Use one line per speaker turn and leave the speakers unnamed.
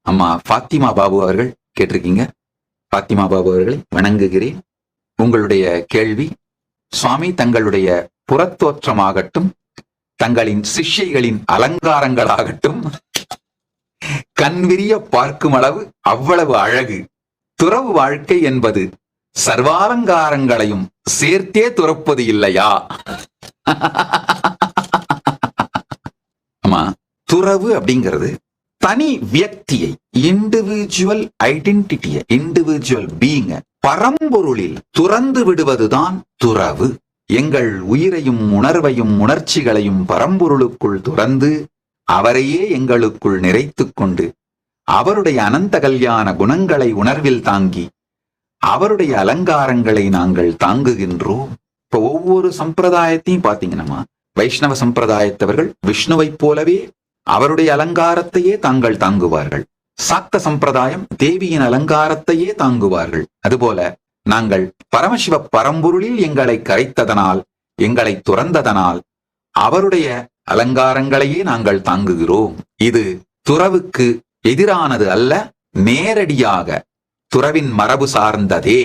அம்மா ஃபாத்திமா பாபு அவர்கள் கேட்டிருக்கீங்க. ஃபாத்திமா பாபு அவர்களை வணங்குகிறேன். உங்களுடைய கேள்வி, சுவாமி தங்களுடைய புறத்தோற்றமாகட்டும், தங்களின் சிஷ்யைகளின் அலங்காரங்களாகட்டும் கண்விரிய பார்க்கும் அளவு அவ்வளவு அழகு. துறவு வாழ்க்கை என்பது சர்வாலங்காரங்களையும் சேர்த்தே துறப்பது இல்லையா? ஆமா, துறவு அப்படிங்கிறது தனி வியக்தியை, இண்டிவிஜுவல் ஐடென்டிட்டியை, இண்டிவிஜுவல் பீயிங்க பரம்பொருளில் துறந்து விடுவதுதான் துறவு. எங்கள் உயிரையும் உணர்வையும் உணர்ச்சிகளையும் பரம்பொருளுக்குள் துறந்து அவரையே எங்களுக்குள் நிறைத்துக் கொண்டு அவருடைய அனந்த கல்யாண குணங்களை உணர்வில் தாங்கி அவருடைய அலங்காரங்களை நாங்கள் தாங்குகின்றோம். இப்ப ஒவ்வொரு சம்பிரதாயத்தையும் பாத்தீங்கன்னா, வைஷ்ணவ சம்பிரதாயத்தவர்கள் விஷ்ணுவை போலவே அவருடைய அலங்காரத்தையே தாங்கள் தாங்குவார்கள். சாக்த சம்பிரதாயம் தேவியின் அலங்காரத்தையே தாங்குவார்கள். அதுபோல நாங்கள் பரமசிவ பரம்பொருளில் எங்களை கரைத்ததனால், எங்களை துறந்ததனால் அவருடைய அலங்காரங்களையே நாங்கள் தாங்குகிறோம். இது துறவுக்கு எதிரானது அல்ல, நேரடியாக துறவின் மரபு சார்ந்ததே.